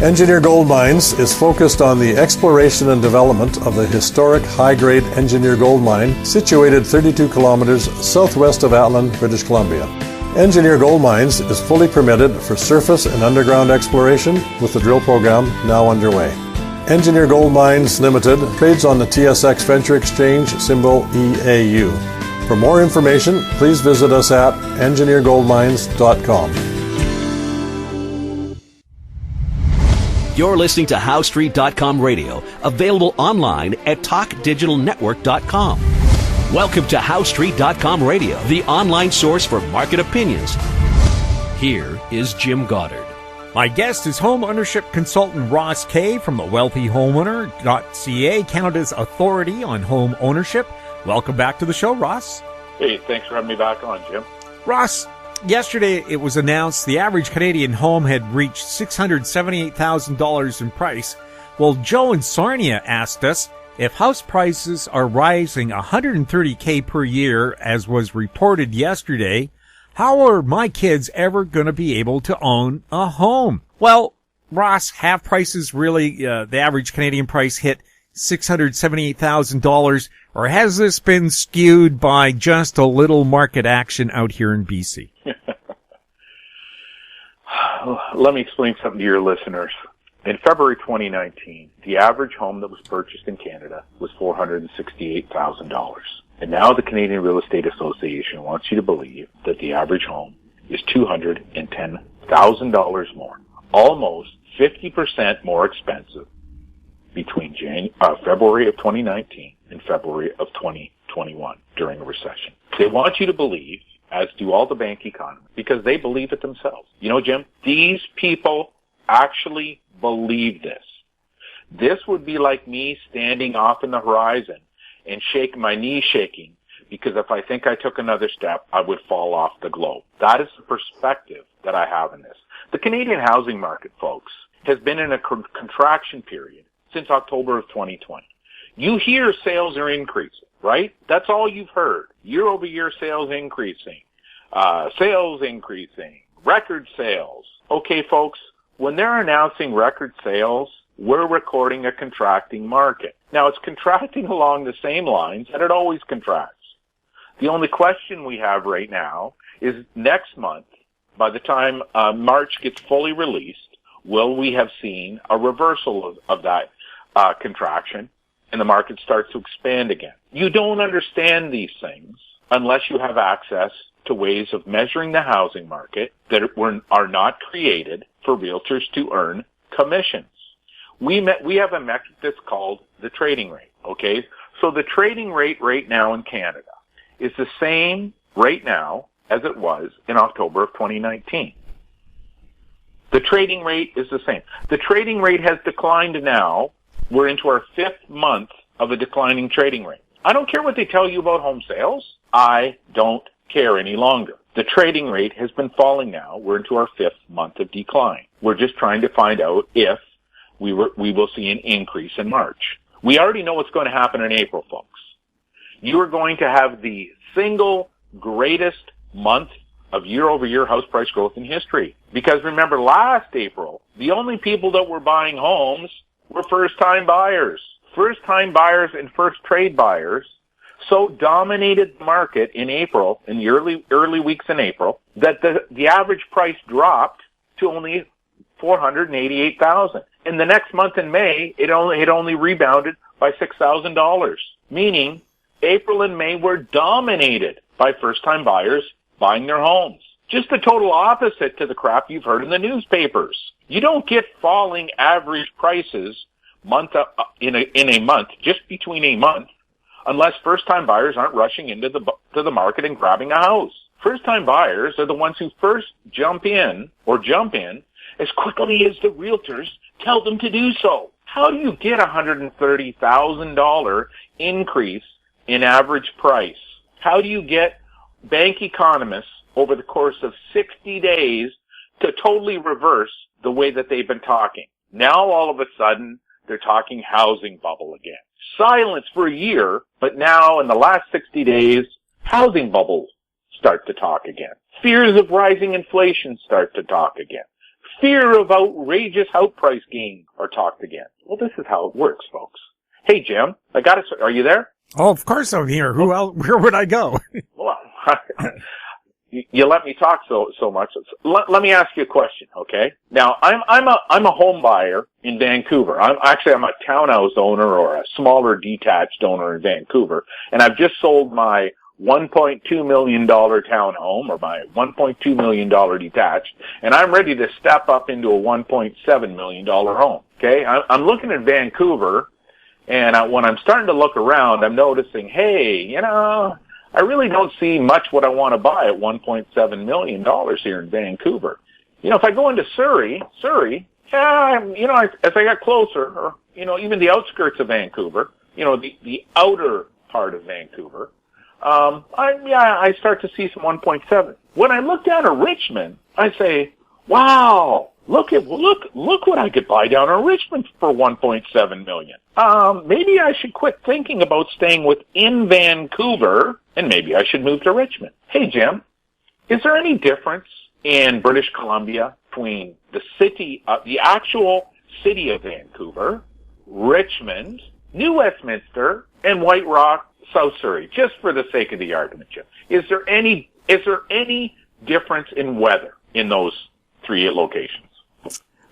Engineer Gold Mines is focused on the exploration and development of the historic high-grade Engineer Gold Mine situated 32 kilometers southwest of Atlan, British Columbia. Engineer Gold Mines is fully permitted for surface and underground exploration with the drill program now underway. Engineer Gold Mines Limited trades on the TSX Venture Exchange, symbol EAU. For more information, please visit us at engineergoldmines.com. You're listening to HowStreet.com radio, available online at TalkDigitalNetwork.com. Welcome to HowStreet.com radio, the online source for market opinions. Here is Jim Goddard. My guest is home ownership consultant Ross Kay from the wealthyhomeowner.ca, Canada's authority on home ownership. Welcome back to the show, Ross. Hey, thanks for having me back on, Jim. Ross, yesterday it was announced the average Canadian home had reached $678,000 in price. Well, Joe in Sarnia asked us if house prices are rising $130,000 per year, as was reported yesterday, how are my kids ever going to be able to own a home? Well, Ross, have prices really, the average Canadian price hit $678,000, or has this been skewed by just a little market action out here in BC? Let me explain something to your listeners. In February 2019, the average home that was purchased in Canada was $468,000. And now the Canadian Real Estate Association wants you to believe that the average home is $210,000 more, almost 50% more expensive between February of 2019 and February of 2021 during a recession. They want you to believe, as do all the bank economists, because they believe it themselves. You know, Jim, these people actually believe this. This would be like me standing off in the horizon and my knees shaking, because if I think I took another step, I would fall off the globe. That is the perspective that I have in this. The Canadian housing market, folks, has been in a contraction period since October of 2020. You hear sales are increasing, right? That's all you've heard. Year-over-year sales increasing, record sales. Okay, folks, when they're announcing record sales, we're recording a contracting market. Now, it's contracting along the same lines that it always contracts. The only question we have right now is next month, by the time March gets fully released, will we have seen a reversal of that contraction and the market starts to expand again? You don't understand these things unless you have access to ways of measuring the housing market that are not created for realtors to earn commissions. We have a metric that's called the trading rate, okay? So the trading rate right now in Canada is the same right now as it was in October of 2019. The trading rate is the same. The trading rate has declined now. We're into our 5th month of a declining trading rate. I don't care what they tell you about home sales. I don't care any longer. The trading rate has been falling now. We're into our 5th month of decline. We're just trying to find out if we will see an increase in March. We already know what's going to happen in April, folks. You are going to have the single greatest month of year-over-year house price growth in history. Because remember, last April, the only people that were buying homes were first-time buyers. First-time buyers and first-trade buyers so dominated the market in April, in the early weeks in April, that the average price dropped to only $488,000. In the next month in May, it only rebounded by $6,000, meaning April and May were dominated by first-time buyers buying their homes. Just the total opposite to the crap you've heard in the newspapers. You don't get falling average prices in a month, just between a month, unless first-time buyers aren't rushing into the market and grabbing a house. First-time buyers are the ones who first jump in as quickly as the realtors tell them to do so. How do you get a $130,000 increase in average price? How do you get bank economists over the course of 60 days to totally reverse the way that they've been talking? Now all of a sudden, they're talking housing bubble again. Silence for a year, but now in the last 60 days, housing bubbles start to talk again. Fears of rising inflation start to talk again. Fear of outrageous house price gain are talked again. Well, this is how it works, folks. Hey, Jim, are you there? Oh, of course I'm here. Where would I go? Well, you let me talk so much. Let me ask you a question, okay? Now, I'm a home buyer in Vancouver. I'm a townhouse owner or a smaller detached owner in Vancouver, and I've just sold my $1.2 million townhome or my $1.2 million detached, and I'm ready to step up into a $1.7 million home, okay? I'm looking at Vancouver, and when I'm starting to look around, I'm noticing, hey, I really don't see much what I want to buy at $1.7 million here in Vancouver. If I go into Surrey, yeah, as I got closer, or, even the outskirts of Vancouver, the outer part of Vancouver, I start to see some 1.7. When I look down at Richmond, I say, wow, look what I could buy down in Richmond for $1.7 million. Maybe I should quit thinking about staying within Vancouver, and maybe I should move to Richmond. Hey, Jim, is there any difference in British Columbia between the actual city of Vancouver, Richmond, New Westminster, and White Rock, South Surrey, just for the sake of the argument, Jim? Is there any difference in weather in those three locations?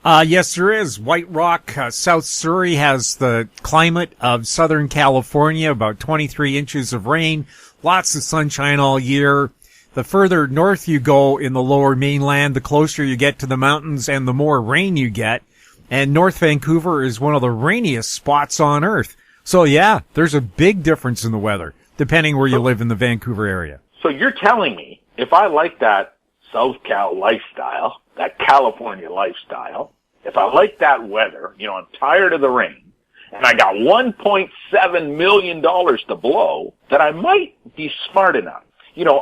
Yes, there is. White Rock, South Surrey has the climate of Southern California, about 23 inches of rain, lots of sunshine all year. The further north you go in the lower mainland, the closer you get to the mountains and the more rain you get. And North Vancouver is one of the rainiest spots on earth. So yeah, there's a big difference in the weather, depending where you live in the Vancouver area. So you're telling me if I like that South Cal lifestyle, that California lifestyle, if I like that weather, I'm tired of the rain, and I got $1.7 million to blow, that I might be smart enough.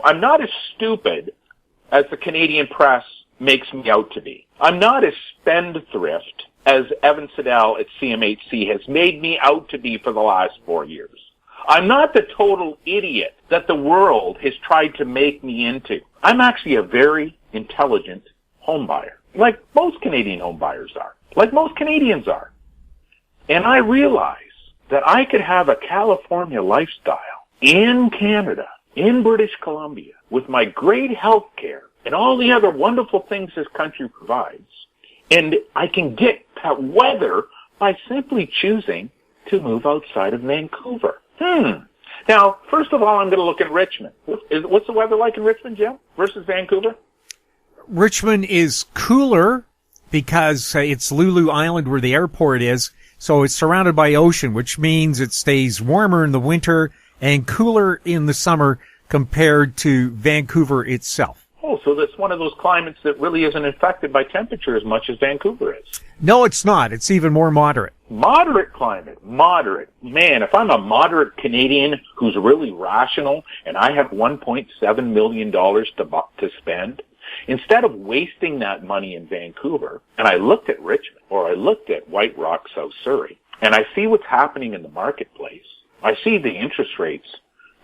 I'm not as stupid as the Canadian press makes me out to be. I'm not as spendthrift as Evan Siddell at CMHC has made me out to be for the last 4 years. I'm not the total idiot that the world has tried to make me into. I'm actually a very intelligent home buyer, like most Canadian home buyers are, like most Canadians are. And I realize that I could have a California lifestyle in Canada, in British Columbia, with my great health care and all the other wonderful things this country provides. And I can get that weather by simply choosing to move outside of Vancouver. Now, first of all, I'm going to look at Richmond. What's the weather like in Richmond, Jim, versus Vancouver? Richmond is cooler because it's Lulu Island where the airport is. So it's surrounded by ocean, which means it stays warmer in the winter and cooler in the summer compared to Vancouver itself. Oh, so that's one of those climates that really isn't affected by temperature as much as Vancouver is. No, it's not. It's even more moderate. Moderate climate. Moderate. Man, if I'm a moderate Canadian who's really rational and I have $1.7 million to spend, instead of wasting that money in Vancouver, and I looked at Richmond or I looked at White Rock, South Surrey, and I see what's happening in the marketplace, I see the interest rates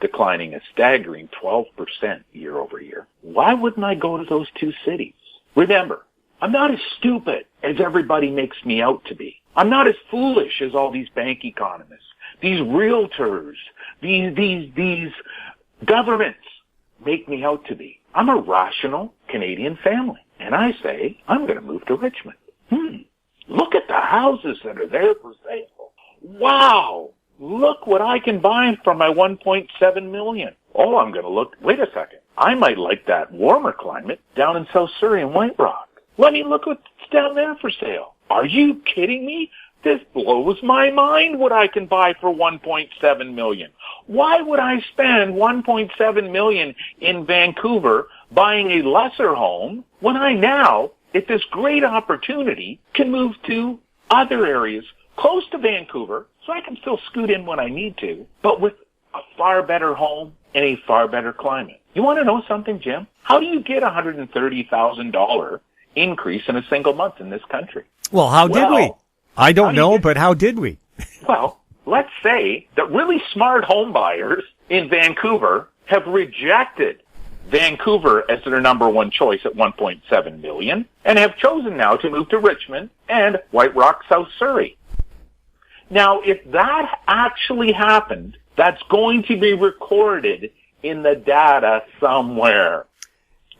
declining a staggering 12% year over year. Why wouldn't I go to those two cities? Remember, I'm not as stupid as everybody makes me out to be. I'm not as foolish as all these bank economists, these realtors, these governments make me out to be. I'm a rational Canadian family, and I say I'm going to move to Richmond. Look at the houses that are there for sale. Wow! Look what I can buy for my $1.7 million. Oh, I'm going to look. Wait a second. I might like that warmer climate down in South Surrey and White Rock. Let me look what's down there for sale. Are you kidding me? This blows my mind what I can buy for $1.7 million. Why would I spend $1.7 million in Vancouver buying a lesser home when I now, at this great opportunity, can move to other areas close to Vancouver so I can still scoot in when I need to, but with a far better home and a far better climate? You want to know something, Jim? How do you get a $130,000 increase in a single month in this country? Well, how did we? I don't know, but how did we? Well, let's say that really smart home buyers in Vancouver have rejected Vancouver as their number one choice at $1.7 million, and have chosen now to move to Richmond and White Rock, South Surrey. Now, if that actually happened, that's going to be recorded in the data somewhere.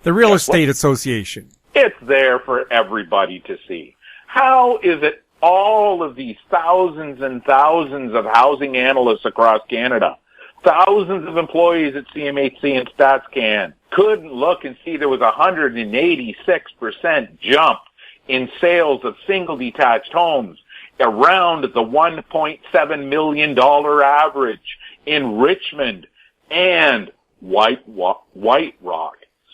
The Real Estate Association. It's there for everybody to see. How is it all of these thousands and thousands of housing analysts across Canada, thousands of employees at CMHC and StatsCan couldn't look and see there was a 186% jump in sales of single detached homes around the $1.7 million average in Richmond and White Rock,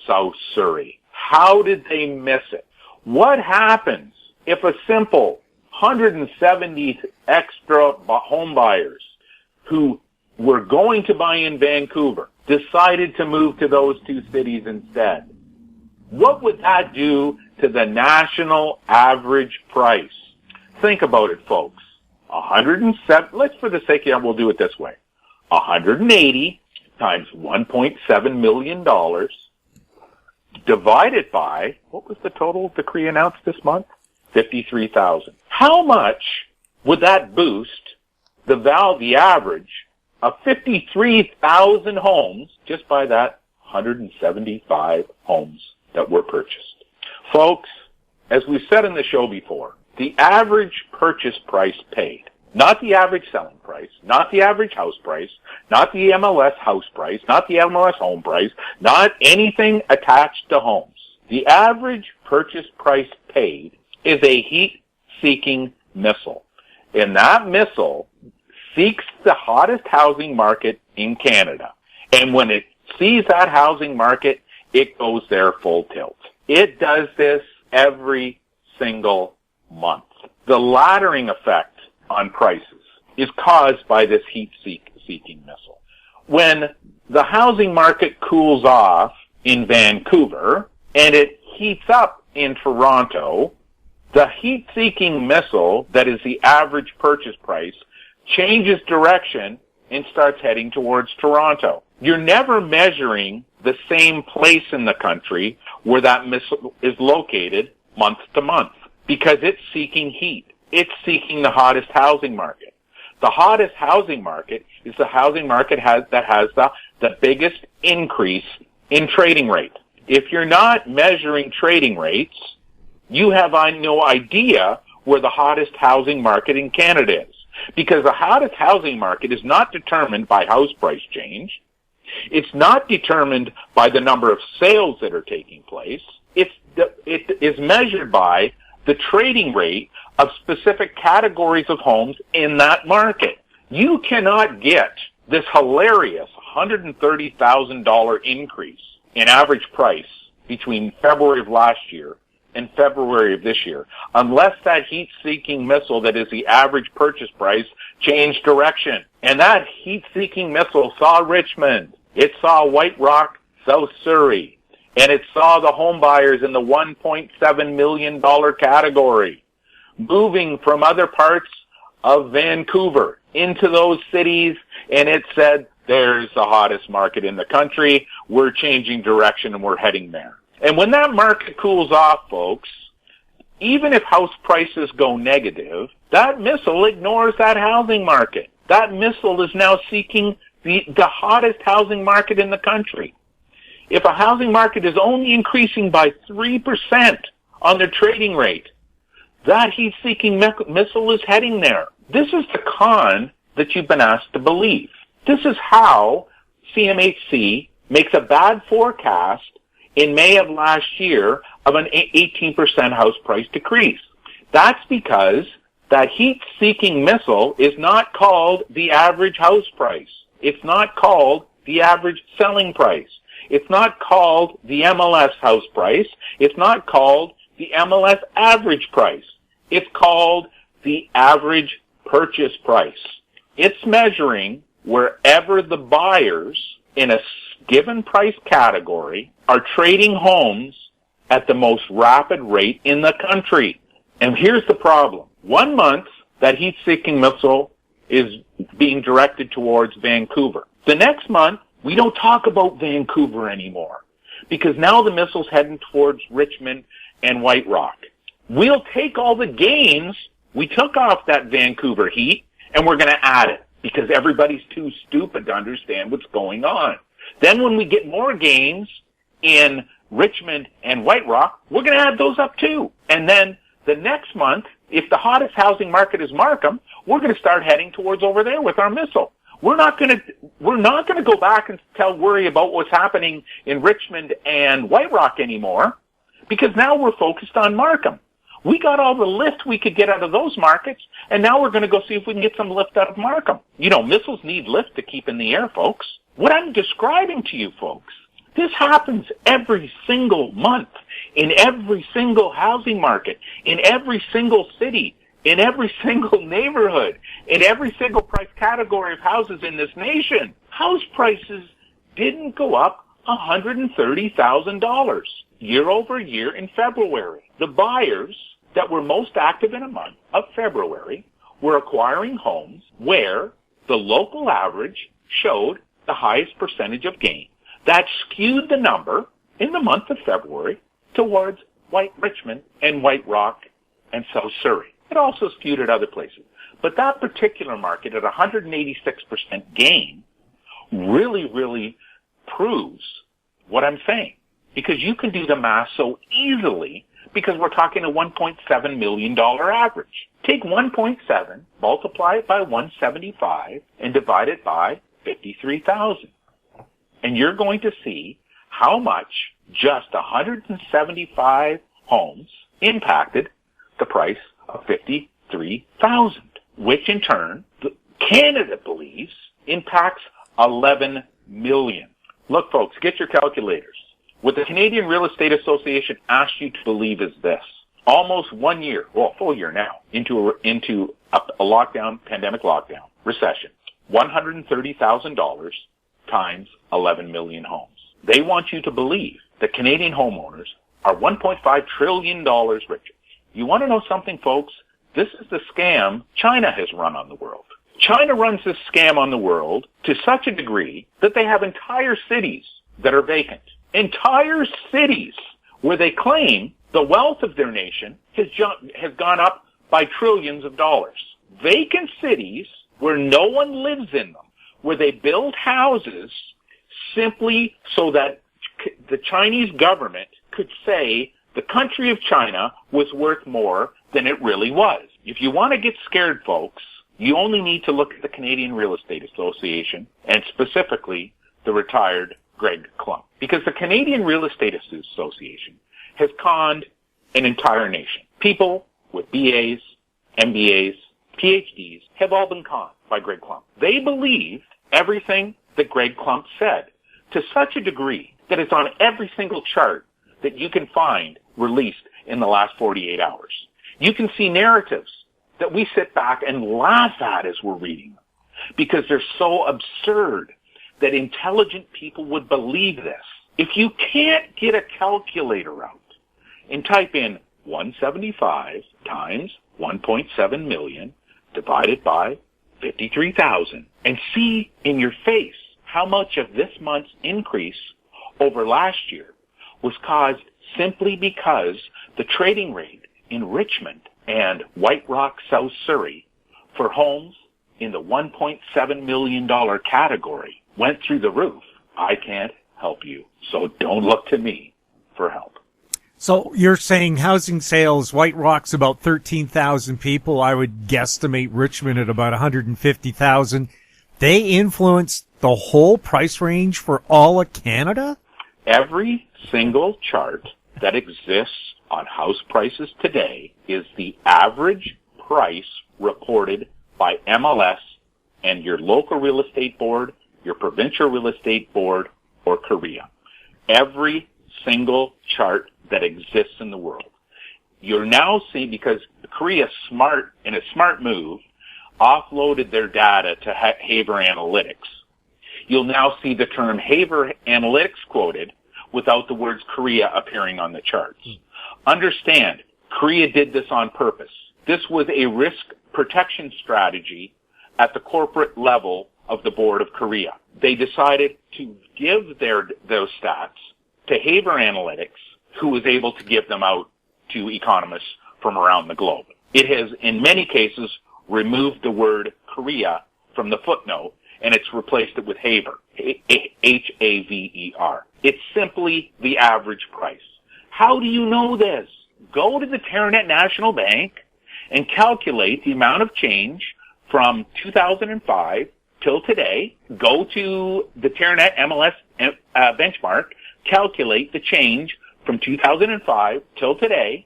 South Surrey? How did they miss it? What happens if a simple 170 extra home buyers who were going to buy in Vancouver decided to move to those two cities instead? What would that do to the national average price? Think about it, folks. 107, let's for the sake of it, we'll do it this way. 180 times $1.7 million divided by, what was the total decree announced this month? 53,000. How much would that boost the average of 53,000 homes just by that 175 homes that were purchased? Folks, as we've said in the show before, the average purchase price paid, not the average selling price, not the average house price, not the MLS house price, not the MLS home price, not anything attached to homes. The average purchase price paid is a heat-seeking missile. And that missile seeks the hottest housing market in Canada. And when it sees that housing market, it goes there full tilt. It does this every single month. The laddering effect on prices is caused by this heat-seeking missile. When the housing market cools off in Vancouver and it heats up in Toronto, the heat-seeking missile that is the average purchase price changes direction and starts heading towards Toronto. You're never measuring the same place in the country where that missile is located month to month because it's seeking heat. It's seeking the hottest housing market. The hottest housing market is the housing market that has the biggest increase in trading rate. If you're not measuring trading rates, you have no idea where the hottest housing market in Canada is. Because the hottest housing market is not determined by house price change. It's not determined by the number of sales that are taking place. It is measured by the trading rate of specific categories of homes in that market. You cannot get this hilarious $130,000 increase in average price between February of last year and February of this year unless that heat-seeking missile that is the average purchase price changed direction. And that heat-seeking missile saw Richmond. It saw White Rock, South Surrey. And it saw the home buyers in the $1.7 million category moving from other parts of Vancouver into those cities, and it said, there's the hottest market in the country. We're changing direction and we're heading there. And when that market cools off, folks, even if house prices go negative, that missile ignores that housing market. That missile is now seeking the hottest housing market in the country. If a housing market is only increasing by 3% on their trading rate, that heat-seeking missile is heading there. This is the con that you've been asked to believe. This is how CMHC makes a bad forecast in May of last year of an 18% house price decrease. That's because that heat-seeking missile is not called the average house price. It's not called the average selling price. It's not called the MLS house price. It's not called the MLS average price. It's called the average purchase price. It's measuring wherever the buyers in a given price category are trading homes at the most rapid rate in the country. And here's the problem. 1 month, that heat-seeking missile is being directed towards Vancouver. The next month, we don't talk about Vancouver anymore. because now the missile's heading towards Richmond and White Rock. We'll take all the gains we took off that Vancouver heat, and we're going to add it because everybody's too stupid to understand what's going on. Then when we get more gains in Richmond and White Rock, we're going to add those up too. And then the next month, if the hottest housing market is Markham, we're going to start heading towards over there with our missile. We're not going to go back and worry about what's happening in Richmond and White Rock anymore, because now we're focused on Markham. We got all the lift we could get out of those markets, and now we're going to go see if we can get some lift out of Markham. You know, missiles need lift to keep in the air, folks. What I'm describing to you, folks, this happens every single month, in every single housing market, in every single city, in every single neighborhood, in every single price category of houses in this nation. House prices didn't go up $130,000 year over year in February. The buyers that were most active in a month of February were acquiring homes where the local average showed the highest percentage of gain. That skewed the number in the month of February towards Richmond and White Rock and South Surrey. It also skewed at other places. But that particular market at 186% gain really, really proves what I'm saying. Because you can do the math so easily because we're talking a $1.7 million average. Take 1.7, multiply it by 175, and divide it by 53,000. And you're going to see how much just 175 homes impacted the price of 53,000, which in turn, Canada believes impacts 11 million. Look, folks, get your calculators. What the Canadian Real Estate Association asks you to believe is this. Almost 1 year, well, full year now, into a lockdown, pandemic lockdown, recession, $130,000 times 11 million homes. They want you to believe that Canadian homeowners are $1.5 trillion richer. You want to know something, folks? This is the scam China has run on the world. China runs this scam on the world to such a degree that they have entire cities that are vacant. Entire cities where they claim the wealth of their nation has gone up by trillions of dollars. Vacant cities where no one lives in them, where they build houses simply so that the Chinese government could say the country of China was worth more than it really was. If you want to get scared, folks, you only need to look at the Canadian Real Estate Association and specifically the retired Greg Klump. Because the Canadian Real Estate Association has conned an entire nation. People with BAs, MBAs, PhDs have all been conned by Greg Klump. They believed everything that Greg Klump said to such a degree that it's on every single chart that you can find released in the last 48 hours. You can see narratives that we sit back and laugh at as we're reading them because they're so absurd that intelligent people would believe this. If you can't get a calculator out and type in 175 times 1.7 million divided by 53,000 and see in your face how much of this month's increase over last year was caused simply because the trading rate in Richmond and White Rock, South Surrey for homes in the $1.7 million category went through the roof. I can't help you, so don't look to me for help. So you're saying housing sales, White Rock's about 13,000 people. I would guesstimate Richmond at about 150,000. They influence the whole price range for all of Canada? Every single chart that exists on house prices today is the average price reported by MLS and your local real estate board, your provincial real estate board, or Korea. Every single chart that exists in the world. You're now seeing, because Korea in a smart move, offloaded their data to Haver Analytics. You'll now see the term Haver Analytics quoted without the words Korea appearing on the charts. Understand, Korea did this on purpose. This was a risk protection strategy at the corporate level of the board of Korea. They decided to give those stats to Haber Analytics, who was able to give them out to economists from around the globe. It has, in many cases, removed the word Korea from the footnote, and it's replaced it with Haber, Haver. It's simply the average price. How do you know this? Go to the Teranet National Bank and calculate the amount of change from 2005 till today. Go to the Teranet MLS benchmark, calculate the change from 2005 till today,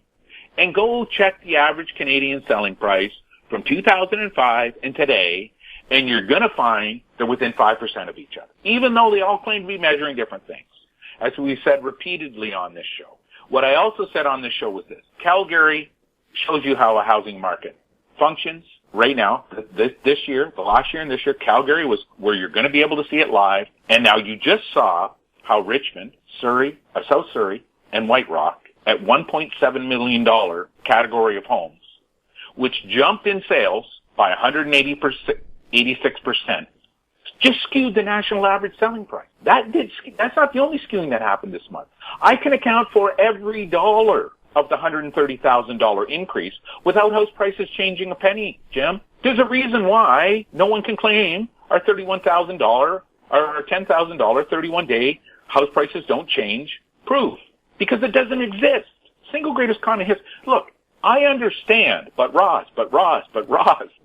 and go check the average Canadian selling price from 2005 and today, and you're going to find they're within 5% of each other, even though they all claim to be measuring different things, as we said repeatedly on this show. What I also said on this show was this. Calgary shows you how a housing market functions right now. This year, the last year and this year, Calgary was where you're going to be able to see it live. And now you just saw how Richmond, South Surrey, and White Rock at $1.7 million category of homes, which jumped in sales by 186%, just skewed the national average selling price. That's not the only skewing that happened this month. I can account for every dollar of the $130,000 increase without house prices changing a penny, Jim. There's a reason why no one can claim our $31,000 or our $10,000 31-day house prices don't change proof, because it doesn't exist. Single greatest con in history. Look, I understand, but Ross,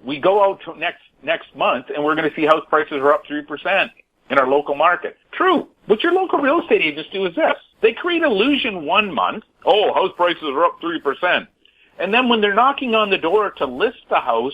we go out to next month and we're going to see house prices are up 3% in our local market. True. What your local real estate agents do is this. They create illusion one month. Oh, house prices are up 3%. And then when they're knocking on the door to list the house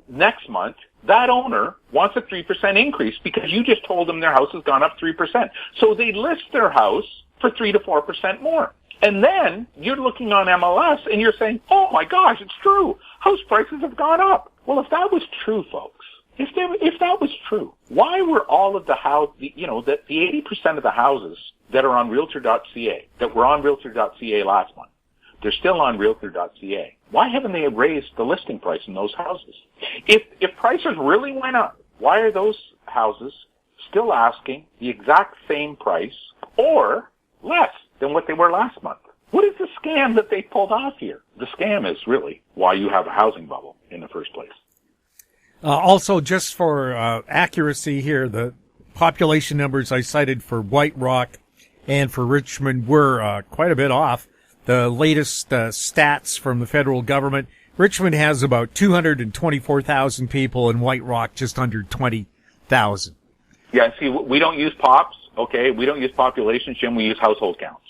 next month, that owner wants a 3% increase because you just told them their house has gone up 3%. So they list their house for 3 to 4% more. And then you're looking on MLS and you're saying, oh my gosh, it's true. House prices have gone up. Well, if that was true, folks, if that was true, why were all of the 80% of the houses that are on Realtor.ca, that were on Realtor.ca last month, they're still on Realtor.ca. Why haven't they raised the listing price in those houses? If prices really went up, why are those houses still asking the exact same price or less than what they were last month? What is the scam that they pulled off here? The scam is really why you have a housing bubble in the first place. Also, just for accuracy here, the population numbers I cited for White Rock and for Richmond were quite a bit off. The latest stats from the federal government, Richmond has about 224,000 people and White Rock just under 20,000. Yeah, see, we don't use pops, okay? We don't use populations, Jim. We use household counts.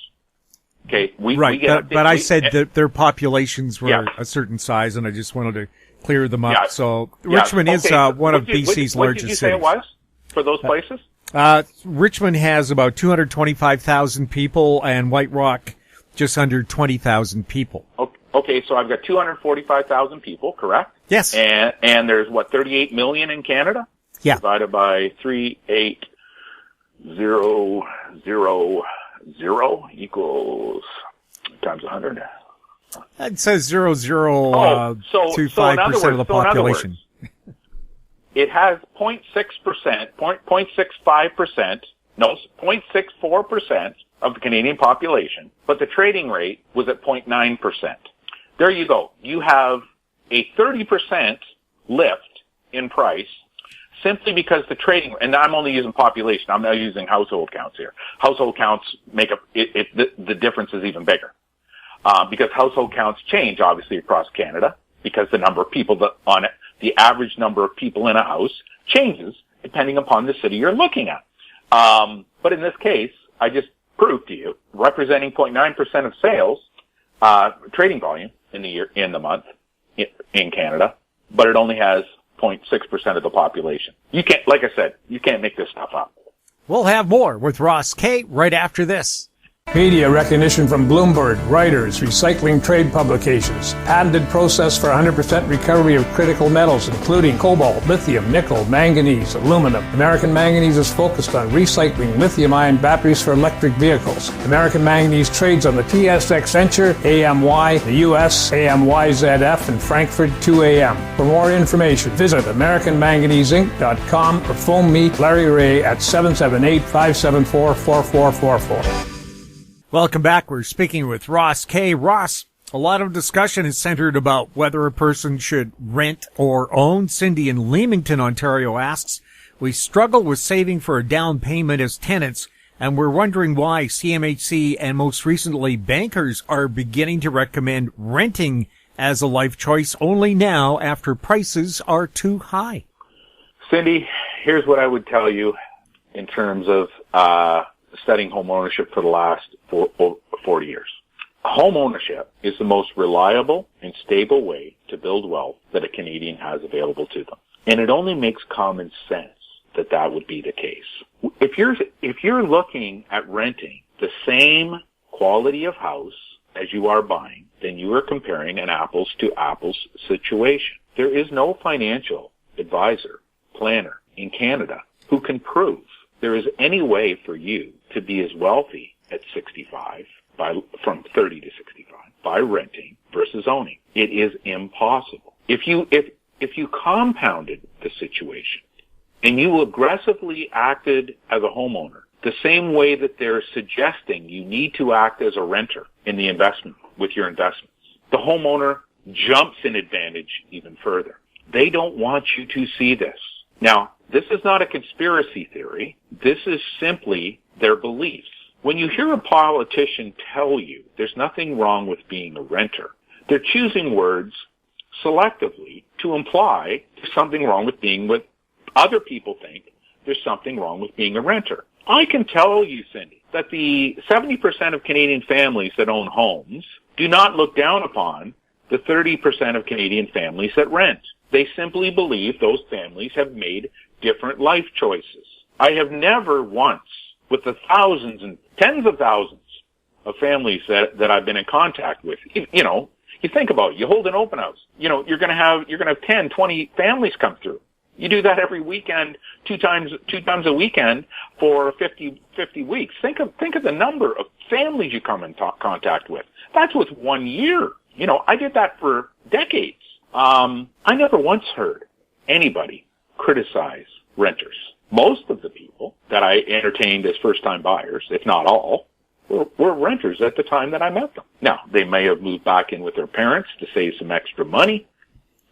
Okay, but I said that their populations were a certain size, and I just wanted to clear them up. Yeah. So Richmond is one of BC's largest cities. What did you say it was for those places? Richmond has about 225,000 people, and White Rock just under 20,000 people. Okay, so I've got 245,000 people, correct? Yes. And there's 38 million in Canada? Yeah. Divided by 3,800 equals times 100. It says 0.025% of the population. It has 0.64% of the Canadian population, but the trading rate was at 0.9%. There you go. You have a 30% lift in price simply because the trading, and I'm only using population, I'm not using household counts here. Household counts make up, the difference is even bigger. Because household counts change, obviously, across Canada, because the number of people the average number of people in a house changes depending upon the city you're looking at. But in this case, I just proved to you, representing 0.9% of sales, trading volume in the month in Canada, but it only has 0.6% of the population. You can't, like I said, you can't make this stuff up. We'll have more with Ross K right after this. Media recognition from Bloomberg, Reuters, recycling trade publications. Patented process for 100% recovery of critical metals, including cobalt, lithium, nickel, manganese, aluminum. American Manganese is focused on recycling lithium-ion batteries for electric vehicles. American Manganese trades on the TSX Venture, AMY, the US, AMYZF, and Frankfurt 2AM. For more information, visit AmericanManganeseInc.com or phone me, Larry Ray, at 778-574-4444. Welcome back. We're speaking with Ross Kay. Ross, a lot of discussion is centered about whether a person should rent or own. Cindy in Leamington, Ontario asks, we struggle with saving for a down payment as tenants, and we're wondering why CMHC and most recently bankers are beginning to recommend renting as a life choice only now after prices are too high. Cindy, here's what I would tell you in terms of studying home ownership for the last 40 years. Home ownership is the most reliable and stable way to build wealth that a Canadian has available to them. And it only makes common sense that that would be the case. If you're looking at renting the same quality of house as you are buying, then you are comparing an apples to apples situation. There is no financial advisor, planner in Canada who can prove there is any way for you to be as wealthy at 65 from 30 to 65 by renting versus owning. It is impossible. If you compounded the situation and you aggressively acted as a homeowner the same way that they're suggesting you need to act as a renter in the investment with your investments, the homeowner jumps in advantage even further. They don't want you to see this. Now, this is not a conspiracy theory. This is simply their beliefs. When you hear a politician tell you there's nothing wrong with being a renter, they're choosing words selectively to imply there's something wrong with being what other people think there's something wrong with being a renter. I can tell you, Cindy, that the 70% of Canadian families that own homes do not look down upon the 30% of Canadian families that rent. They simply believe those families have made different life choices. I have never once, with the thousands and tens of thousands of families that I've been in contact with, you think about it, you hold an open house, you're going to have 10, 20 families come through. You do that every weekend, two times a weekend for 50 weeks. Think of the number of families you come in contact with. That's with 1 year. I did that for decades. I never once heard anybody criticize renters. Most of the people that I entertained as first-time buyers, if not all, were renters at the time that I met them. Now, they may have moved back in with their parents to save some extra money.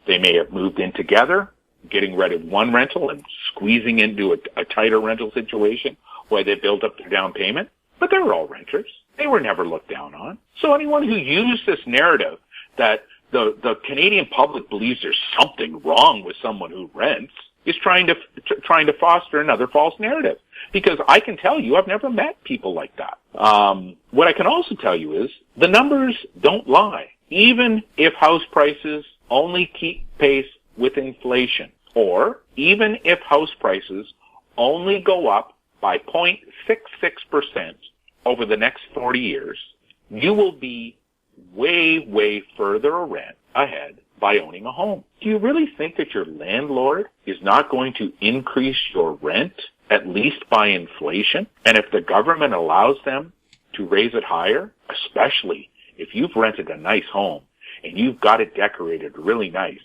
They may have moved in together, getting rid of one rental and squeezing into a tighter rental situation while they build up their down payment. But they were all renters. They were never looked down on. So anyone who used this narrative that the Canadian public believes there's something wrong with someone who rents is trying to foster another false narrative. Because I can tell you, I've never met people like that. What I can also tell you is the numbers don't lie. Even if house prices only keep pace with inflation, or even if house prices only go up by 0.66% over the next 40 years, you will be way, way further ahead by owning a home. Do you really think that your landlord is not going to increase your rent, at least by inflation? And if the government allows them to raise it higher, especially if you've rented a nice home and you've got it decorated really nice,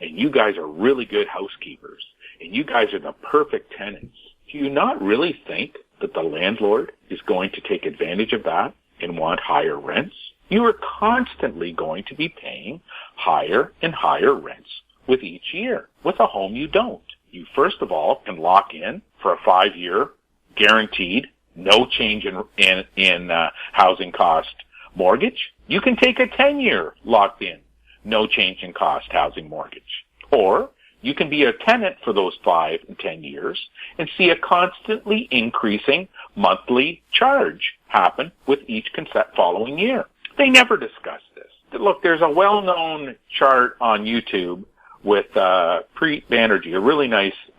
and you guys are really good housekeepers, and you guys are the perfect tenants, do you not really think that the landlord is going to take advantage of that and want higher rents? You are constantly going to be paying higher and higher rents with each year. With a home, you don't. You, first of all, can lock in for a 5-year guaranteed, no change in housing cost mortgage. You can take a 10-year locked in, no change in cost housing mortgage. Or you can be a tenant for those 5 and 10 years and see a constantly increasing monthly charge happen with each following year. They never discuss this. Look, there's a well-known chart on YouTube with Preet Banerjee,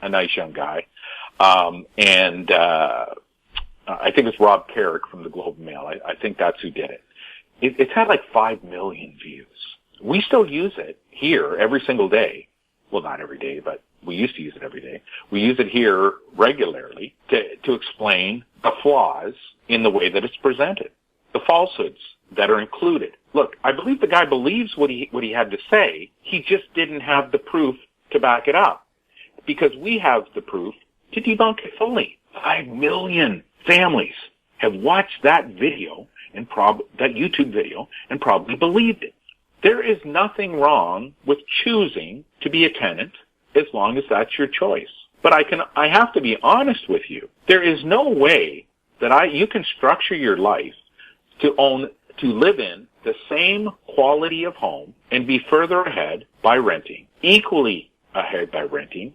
a nice young guy, and I think it's Rob Carrick from the Globe and Mail. I think that's who did it. It's had like 5 million views. We still use it here every single day. Well, not every day, but we used to use it every day. We use it here regularly to explain the flaws in the way that it's presented, the falsehoods that are included. Look, I believe the guy believes what he had to say. He just didn't have the proof to back it up, because we have the proof to debunk it fully. 5 million families have watched that video and that YouTube video and probably believed it. There is nothing wrong with choosing to be a tenant as long as that's your choice. But I have to be honest with you. There is no way that you can structure your life to live in the same quality of home and be further ahead by renting, equally ahead by renting,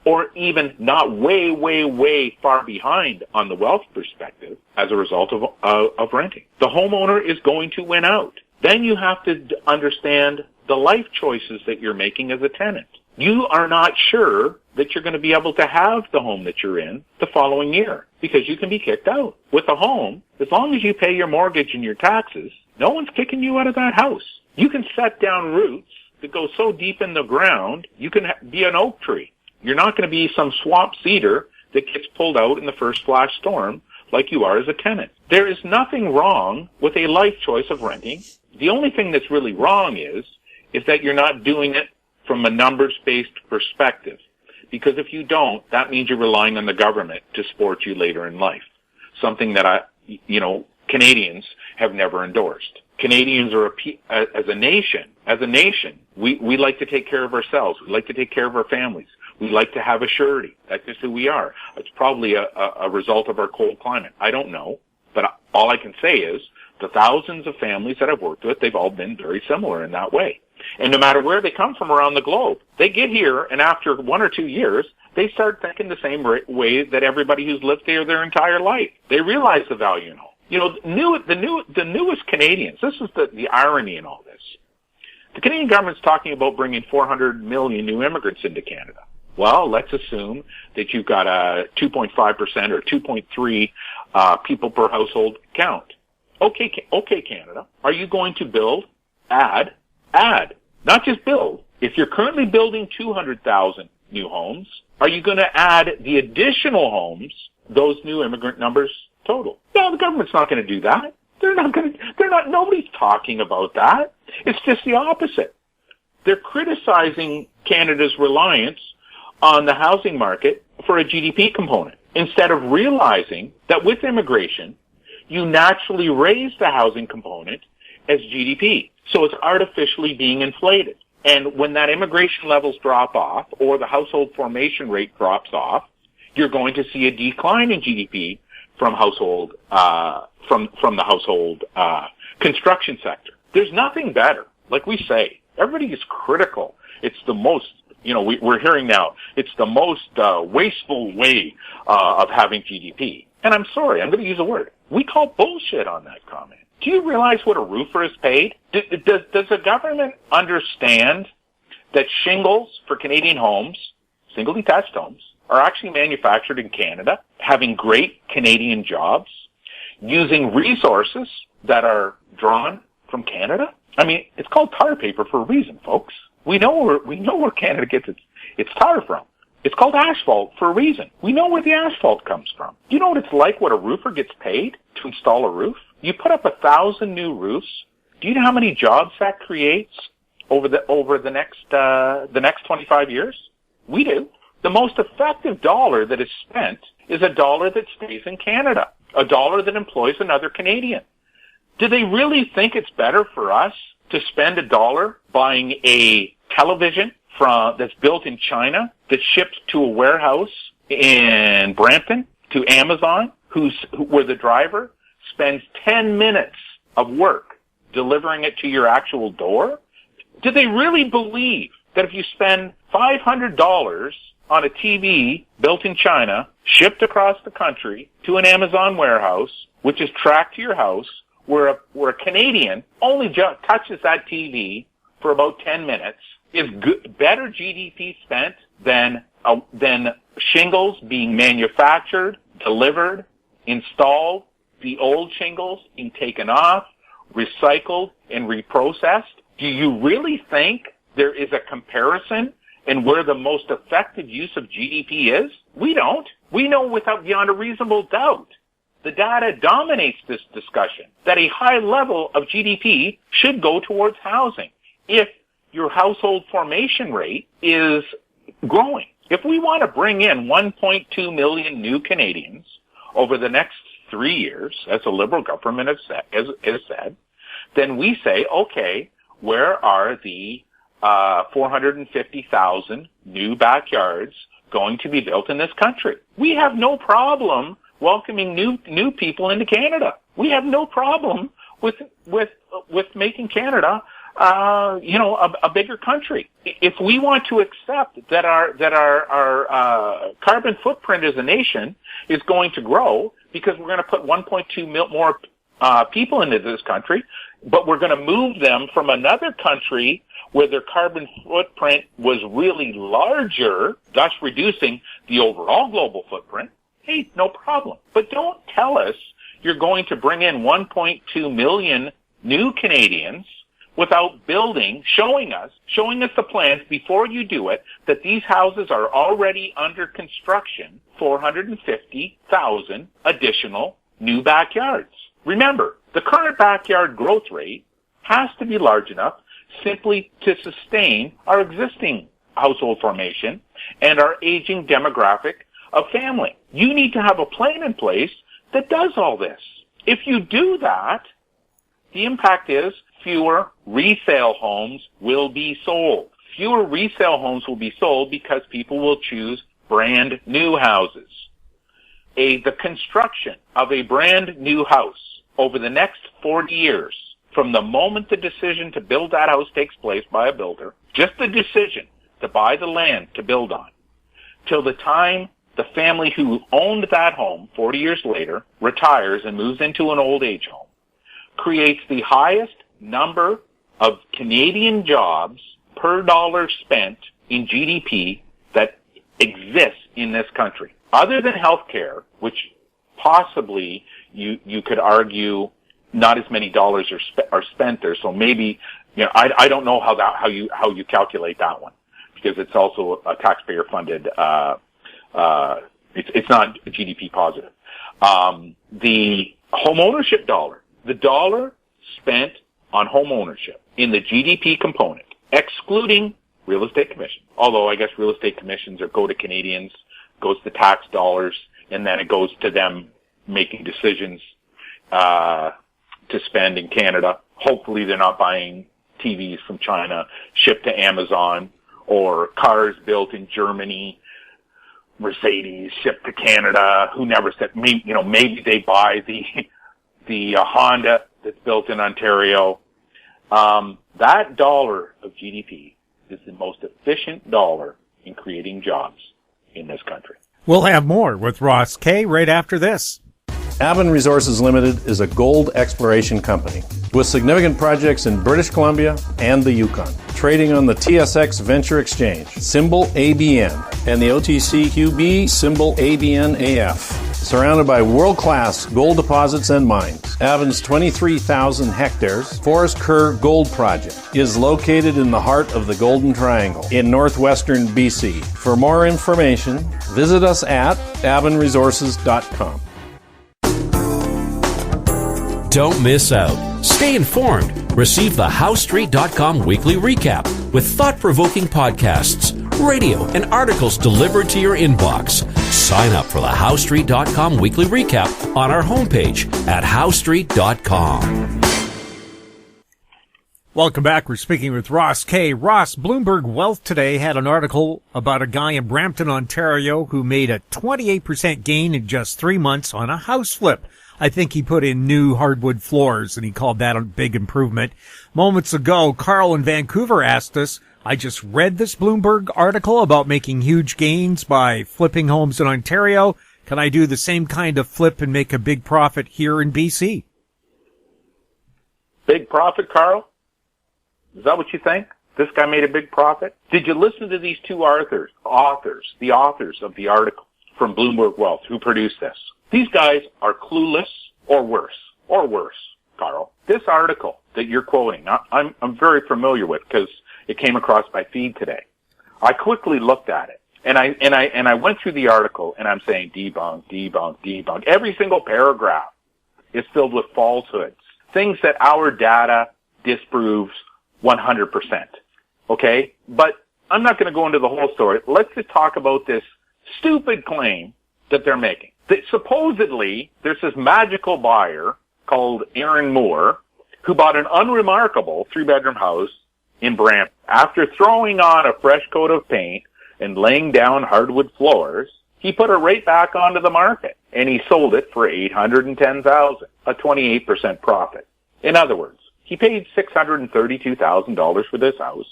or even not way, way, way far behind on the wealth perspective as a result of renting. The homeowner is going to win out. Then you have to understand the life choices that you're making as a tenant. You are not sure that you're going to be able to have the home that you're in the following year because you can be kicked out. With a home, as long as you pay your mortgage and your taxes, no one's kicking you out of that house. You can set down roots that go so deep in the ground, you can be an oak tree. You're not going to be some swamp cedar that gets pulled out in the first flash storm like you are as a tenant. There is nothing wrong with a life choice of renting. The only thing that's really wrong is that you're not doing it from a numbers-based perspective. Because if you don't, that means you're relying on the government to support you later in life. Something that Canadians have never endorsed. Canadians are as a nation, we like to take care of ourselves. We like to take care of our families. We like to have a surety. That's just who we are. It's probably a result of our cold climate. I don't know, but all I can say is the thousands of families that I've worked with, they've all been very similar in that way. And no matter where they come from around the globe, they get here, and after 1 or 2 years, they start thinking the same way that everybody who's lived there their entire life. They realize the value in home. You know, the newest Canadians, this is the irony in all this. The Canadian government's talking about bringing 400 million new immigrants into Canada. Well, let's assume that you've got a 2.5% or 2.3 people per household count. Okay, Canada, are you going to build, add, not just build? If you're currently building 200,000 new homes, are you going to add the additional homes, those new immigrant numbers total? No, the government's not going to do that. Nobody's talking about that. It's just the opposite. They're criticizing Canada's reliance on the housing market for a GDP component, instead of realizing that with immigration, you naturally raise the housing component as GDP. So it's artificially being inflated. And when that immigration levels drop off or the household formation rate drops off, you're going to see a decline in GDP from the household construction sector. There's nothing better. Like we say, everybody is critical. It's the most, we're hearing now, it's the most wasteful way of having GDP. And I'm sorry, I'm going to use a word. We call bullshit on that comment. Do you realize what a roofer is paid? Does the government understand that shingles for Canadian homes, single detached homes, are actually manufactured in Canada, having great Canadian jobs, using resources that are drawn from Canada? I mean, it's called tar paper for a reason, folks. We know where Canada gets its tar from. It's called asphalt for a reason. We know where the asphalt comes from. Do you know what it's like what a roofer gets paid to install a roof? You put up 1,000 new roofs. Do you know how many jobs that creates over the next 25 years? We do. The most effective dollar that is spent is a dollar that stays in Canada, a dollar that employs another Canadian. Do they really think it's better for us to spend a dollar buying a television that's built in China, that's shipped to a warehouse in Brampton, to Amazon, where the driver spends 10 minutes of work delivering it to your actual door? Do they really believe that if you spend $500 on a TV built in China, shipped across the country to an Amazon warehouse, which is tracked to your house, where a Canadian only touches that TV for about 10 minutes, is better GDP spent than shingles being manufactured, delivered, installed, the old shingles being taken off, recycled, and reprocessed? Do you really think there is a comparison in where the most effective use of GDP is? We don't. We know beyond a reasonable doubt. The data dominates this discussion that a high level of GDP should go towards housing if your household formation rate is growing. If we want to bring in 1.2 million new Canadians over the next 3 years, as the Liberal government has said, then we say, okay, where are the 450,000 new backyards going to be built in this country? We have no problem welcoming new people into Canada. We have no problem with making Canada a bigger country. If we want to accept that our carbon footprint as a nation is going to grow because we're going to put 1.2 million more people into this country, but we're going to move them from another country where their carbon footprint was really larger, thus reducing the overall global footprint, hey, no problem. But don't tell us you're going to bring in 1.2 million new Canadians without showing us the plans before you do it, that these houses are already under construction, 450,000 additional new backyards. Remember, the current backyard growth rate has to be large enough simply to sustain our existing household formation and our aging demographic of family. You need to have a plan in place that does all this. If you do that, the impact is fewer resale homes will be sold. Fewer resale homes will be sold because people will choose brand new houses. The construction of a brand new house over the next 40 years, from the moment the decision to build that house takes place by a builder, just the decision to buy the land to build on, till the time the family who owned that home 40 years later retires and moves into an old age home, creates the highest number of Canadian jobs per dollar spent in GDP that exists in this country. Other than healthcare, which possibly you could argue not as many dollars are spent there. So maybe, I don't know how you calculate that one, because it's also a taxpayer funded, it's not GDP positive. The home ownership dollar, the dollar spent on home ownership in the GDP component, excluding real estate commissions, although I guess real estate commissions go to Canadians, goes to tax dollars, and then it goes to them making decisions to spend in Canada. Hopefully they're not buying TVs from China, shipped to Amazon, or cars built in Germany, Mercedes shipped to Canada. Who never said, maybe they buy the Honda that's built in Ontario. That dollar of GDP is the most efficient dollar in creating jobs in this country. We'll have more with Ross Kay right after this. Avon Resources Limited is a gold exploration company with significant projects in British Columbia and the Yukon, trading on the TSX Venture Exchange, symbol ABN, and the OTCQB, symbol ABNAF. Surrounded by world-class gold deposits and mines, Avon's 23,000 hectares Forest Kerr Gold Project is located in the heart of the Golden Triangle in northwestern BC. For more information, visit us at avonresources.com. Don't miss out. Stay informed. Receive the HowStreet.com weekly recap with thought-provoking podcasts, radio, and articles delivered to your inbox. Sign up for the HowStreet.com weekly recap on our homepage at HowStreet.com. Welcome back. We're speaking with Ross Kay. Ross, Bloomberg Wealth today had an article about a guy in Brampton, Ontario, who made a 28% gain in just 3 months on a house flip. I think he put in new hardwood floors, and he called that a big improvement. Moments ago, Carl in Vancouver asked us, I just read this Bloomberg article about making huge gains by flipping homes in Ontario. Can I do the same kind of flip and make a big profit here in BC? Big profit, Carl? Is that what you think? This guy made a big profit? Did you listen to these two authors, the authors of the article from Bloomberg Wealth who produced this? These guys are clueless or worse, Carl. This article that you're quoting, I'm very familiar with because it came across my feed today. I quickly looked at it and I went through the article and I'm saying debunk. Every single paragraph is filled with falsehoods, things that our data disproves 100%. Okay? But I'm not going to go into the whole story. Let's just talk about this stupid claim that they're making. Supposedly, there's this magical buyer called Aaron Moore who bought an unremarkable 3-bedroom house in Brampton. After throwing on a fresh coat of paint and laying down hardwood floors, he put it right back onto the market, and he sold it for $810,000, a 28% profit. In other words, he paid $632,000 for this house,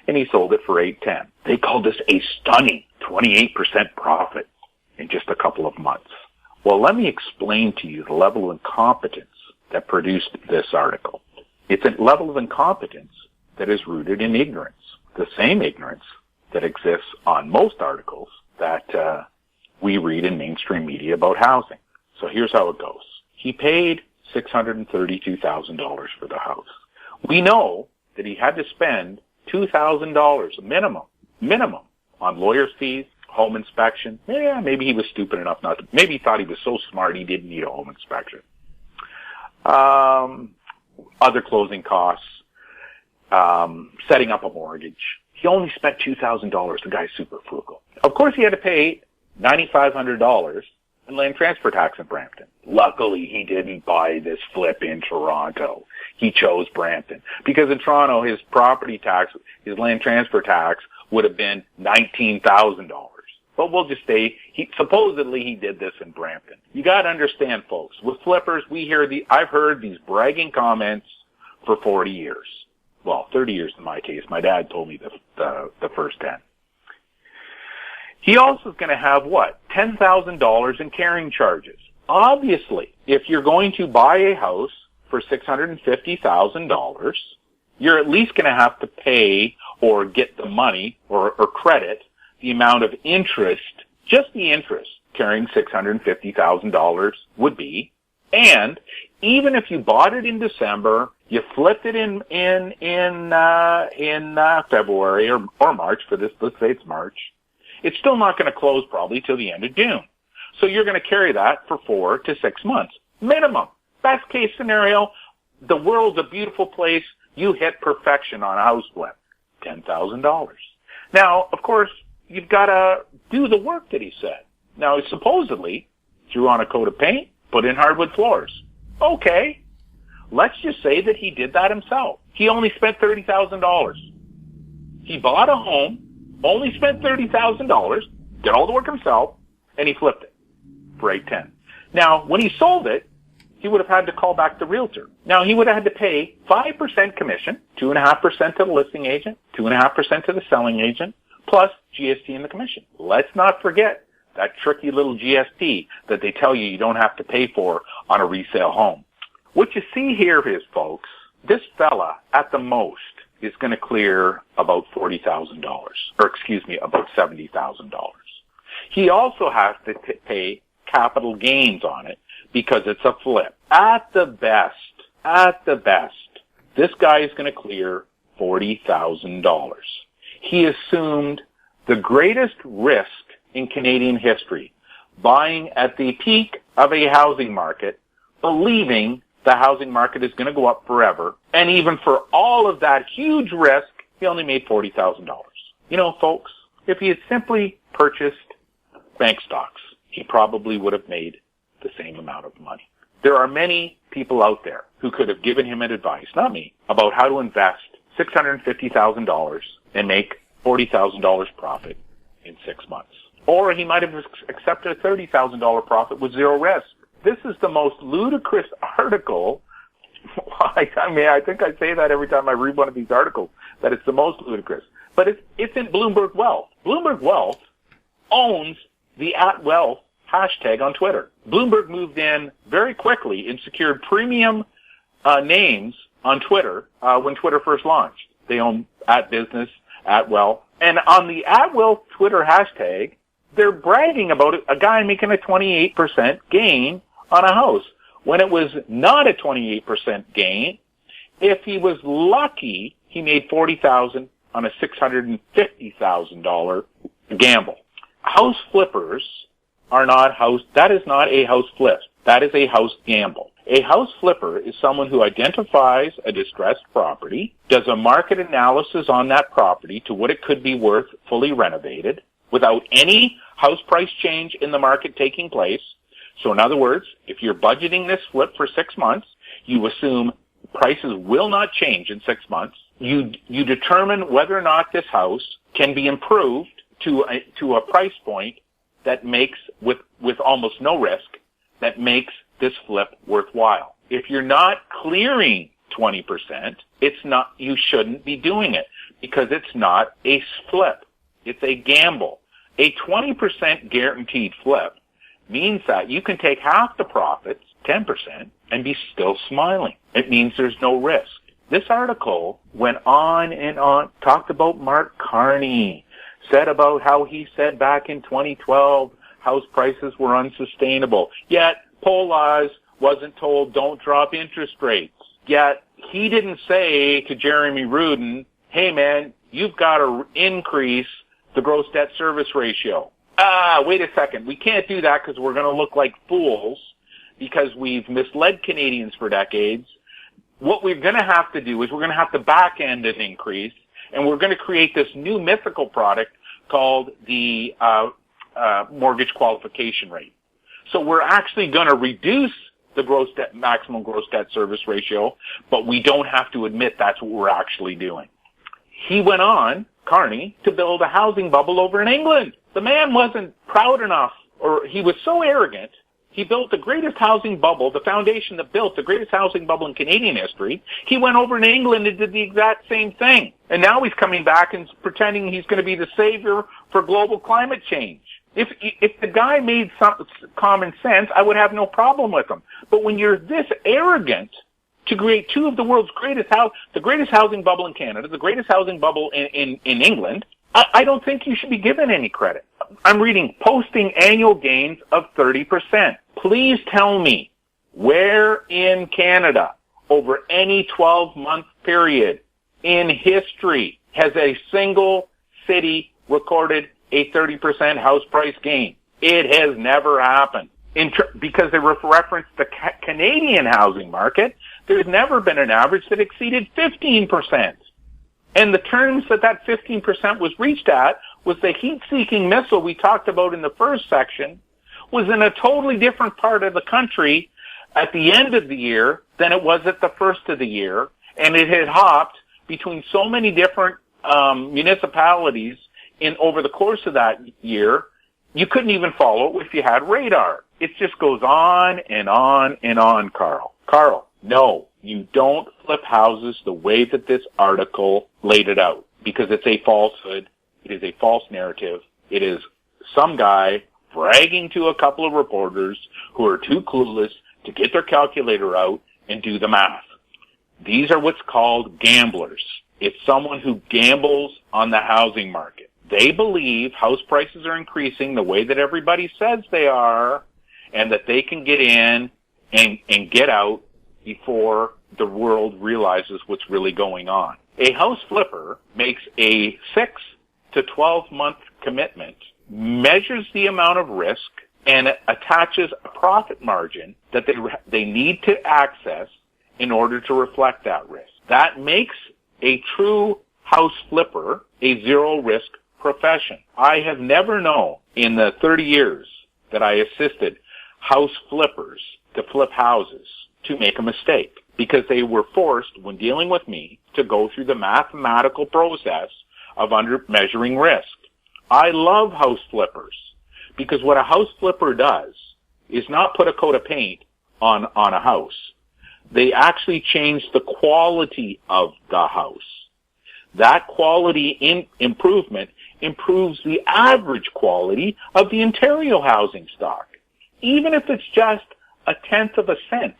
and he sold it for $810,000. They called this a stunning 28% profit in just a couple of months. Well, let me explain to you the level of incompetence that produced this article. It's a level of incompetence that is rooted in ignorance, the same ignorance that exists on most articles that we read in mainstream media about housing. So here's how it goes. He paid $632,000 for the house. We know that he had to spend $2,000 minimum on lawyer's fees, home inspection. Yeah, maybe he was stupid enough not to. Maybe he thought he was so smart he didn't need a home inspection. Other closing costs, setting up a mortgage. He only spent $2,000. The guy's super frugal. Of course, he had to pay $9,500 in land transfer tax in Brampton. Luckily, he didn't buy this flip in Toronto. He chose Brampton because in Toronto, his property tax, his land transfer tax would have been $19,000. But we'll just say supposedly he did this in Brampton. You got to understand, folks. With flippers, I've heard these bragging comments for 40 years. Well, 30 years in my case. My dad told me the first 10. He also is going to have what? $10,000 in carrying charges. Obviously, if you're going to buy a house for $650,000, you're at least going to have to pay or get the money or credit the amount of interest, just the interest carrying $650,000 would be. And even if you bought it in December, you flipped it in February or March for this, let's say it's March, it's still not going to close probably till the end of June. So you're going to carry that for 4 to 6 months. Minimum. Best case scenario, the world's a beautiful place. You hit perfection on a house flip. $10,000. Now, of course, you've got to do the work that he said. Now, he supposedly threw on a coat of paint, put in hardwood floors. Okay. Let's just say that he did that himself. He only spent $30,000. He bought a home, only spent $30,000, did all the work himself, and he flipped it for $810,000. Now, when he sold it, he would have had to call back the realtor. Now, he would have had to pay 5% commission, 2.5% to the listing agent, 2.5% to the selling agent, plus GST and the commission. Let's not forget that tricky little GST that they tell you don't have to pay for on a resale home. What you see here is, folks, this fella, at the most, is going to clear about $40,000, or excuse me, about $70,000. He also has to pay capital gains on it because it's a flip. At the best, this guy is going to clear $40,000. He assumed the greatest risk in Canadian history, buying at the peak of a housing market, believing the housing market is going to go up forever, and even for all of that huge risk, he only made $40,000. You know, folks, if he had simply purchased bank stocks, he probably would have made the same amount of money. There are many people out there who could have given him advice, not me, about how to invest $650,000 and make $40,000 profit in 6 months. Or he might have accepted a $30,000 profit with zero risk. This is the most ludicrous article. I think I say that every time I read one of these articles, that it's the most ludicrous. But it's in Bloomberg Wealth. Bloomberg Wealth owns the @wealth hashtag on Twitter. Bloomberg moved in very quickly and secured premium names on Twitter when Twitter first launched. They own @business, @wealth. And on the @wealth Twitter hashtag, they're bragging about a guy making a 28% gain on a house when it was not a 28% gain. If he was lucky, he made $40,000 on a $650,000 gamble. House flippers are not that is not a house flip. That is a house gamble. A house flipper is someone who identifies a distressed property, does a market analysis on that property to what it could be worth fully renovated, without any house price change in the market taking place, So in other words, if you're budgeting this flip for 6 months, you assume prices will not change in 6 months. You determine whether or not this house can be improved to a price point that makes, with almost no risk, that makes this flip worthwhile. If you're not clearing 20%, you shouldn't be doing it because it's not a flip. It's a gamble. A 20% guaranteed flip means that you can take half the profits, 10%, and be still smiling. It means there's no risk. This article went on and on, talked about Mark Carney, said about how he said back in 2012 house prices were unsustainable. Yet Polaz wasn't told don't drop interest rates. Yet he didn't say to Jeremy Rudin, hey man, you've got to increase the gross debt service ratio. Wait a second. We can't do that because we're going to look like fools because we've misled Canadians for decades. What we're going to have to do is we're going to have to back end an increase, and we're going to create this new mythical product called the mortgage qualification rate. So we're actually going to reduce the maximum gross debt service ratio, but we don't have to admit that's what we're actually doing. He went on, Carney, to build a housing bubble over in England. The man wasn't proud enough, or he was so arrogant, he built the greatest housing bubble, the foundation that built the greatest housing bubble in Canadian history. He went over to England and did the exact same thing. And now he's coming back and pretending he's going to be the savior for global climate change. If the guy made some common sense, I would have no problem with him. But when you're this arrogant to create two of the world's the greatest housing bubble in Canada, the greatest housing bubble in England, I don't think you should be given any credit. I'm reading posting annual gains of 30%. Please tell me where in Canada over any 12-month period in history has a single city recorded a 30% house price gain. It has never happened. Because they referenced the Canadian housing market, there's never been an average that exceeded 15%. And the terms that 15% was reached at was the heat-seeking missile we talked about in the first section was in a totally different part of the country at the end of the year than it was at the first of the year. And it had hopped between so many different municipalities over the course of that year, you couldn't even follow it if you had radar. It just goes on and on and on, Carl. Carl, no, you don't flip houses the way that this article laid it out, because it's a falsehood. It is a false narrative. It is some guy bragging to a couple of reporters who are too clueless to get their calculator out and do the math. These are what's called gamblers. It's someone who gambles on the housing market. They believe house prices are increasing the way that everybody says they are, and that they can get in and get out before the world realizes what's really going on. A house flipper makes a 6 to 12 month commitment, measures the amount of risk, and attaches a profit margin that they need to access in order to reflect that risk. That makes a true house flipper a zero risk profession. I have never known in the 30 years that I assisted house flippers to flip houses to make a mistake, because they were forced, when dealing with me, to go through the mathematical process of measuring risk. I love house flippers, because what a house flipper does is not put a coat of paint on a house. They actually change the quality of the house. That quality improvement improves the average quality of the Ontario housing stock. Even if it's just a tenth of a cent,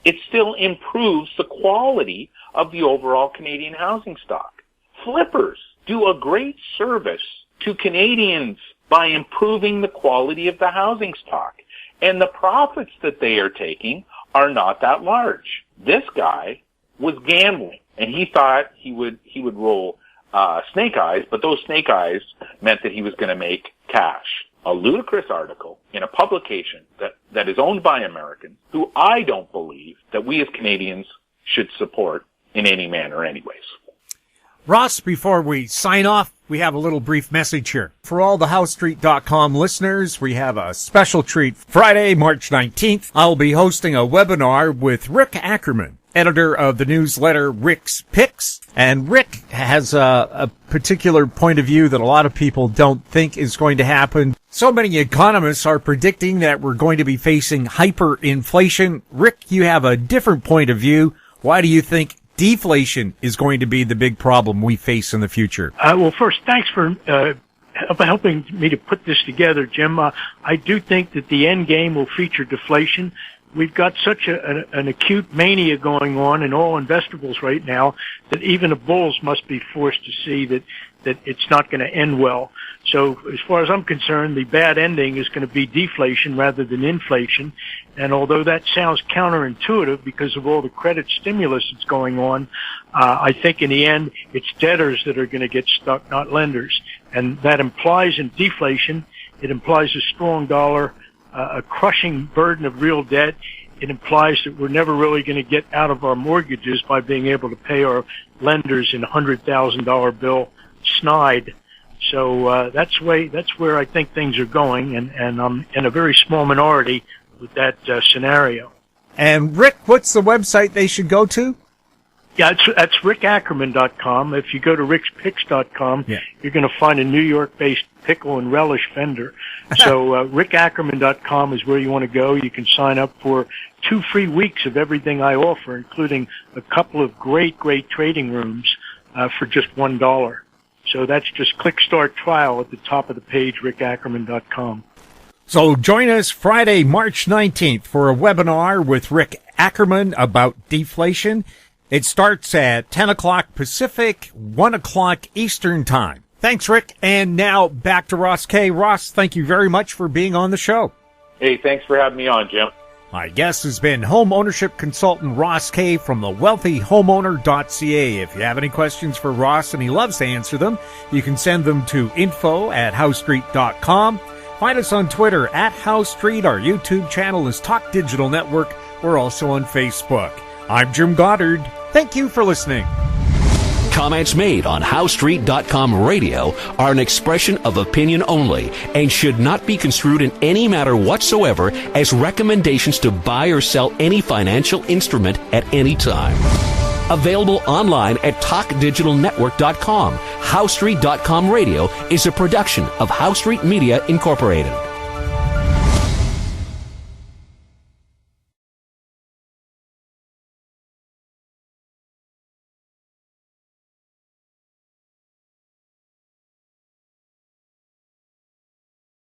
it still improves the quality of the overall Canadian housing stock. Flippers do a great service to Canadians by improving the quality of the housing stock, and the profits that they are taking are not that large. This guy was gambling, and he thought he would roll snake eyes, but those snake eyes meant that he was going to make cash. A ludicrous article in a publication that is owned by Americans who I don't believe that we as Canadians should support in any manner anyways. Ross, before we sign off, we have a little brief message here. For all the HowStreet.com listeners, we have a special treat. Friday, March 19th, I'll be hosting a webinar with Rick Ackerman, editor of the newsletter Rick's Picks. And Rick has a particular point of view that a lot of people don't think is going to happen. So many economists are predicting that we're going to be facing hyperinflation. Rick, you have a different point of view. Why do you think deflation is going to be the big problem we face in the future? Well, first, thanks for helping me to put this together, Jim. I do think that the end game will feature deflation. We've got such an acute mania going on in all investables right now that even the bulls must be forced to see that it's not going to end well. So as far as I'm concerned, the bad ending is going to be deflation rather than inflation. And although that sounds counterintuitive because of all the credit stimulus that's going on, I think in the end it's debtors that are going to get stuck, not lenders. And that implies in deflation, it implies a strong dollar, a crushing burden of real debt. It implies that we're never really going to get out of our mortgages by being able to pay our lenders in $100,000 bill snide. So that's where I think things are going, and I'm in a very small minority with that scenario. And Rick, what's the website they should go to? Yeah, that's rickackerman.com. If you go to rickspicks.com, you're going to find a New York-based pickle and relish vendor. So rickackerman.com is where you want to go. You can sign up for 2 free weeks of everything I offer, including a couple of great trading rooms for just $1. So that's just click Start Trial at the top of the page, rickackerman.com. So join us Friday, March 19th for a webinar with Rick Ackerman about deflation. It starts at 10 o'clock Pacific, 1 o'clock Eastern Time. Thanks, Rick. And now back to Ross K. Ross, thank you very much for being on the show. Hey, thanks for having me on, Jim. My guest has been home ownership consultant Ross K. from thewealthyhomeowner.ca. If you have any questions for Ross, and he loves to answer them, you can send them to info@howstreet.com. Find us on Twitter @HowStreet. Our YouTube channel is Talk Digital Network. We're also on Facebook. I'm Jim Goddard. Thank you for listening. Comments made on HowStreet.com radio are an expression of opinion only and should not be construed in any matter whatsoever as recommendations to buy or sell any financial instrument at any time. Available online at TalkDigitalNetwork.com. HowStreet.com radio is a production of HowStreet Media Incorporated.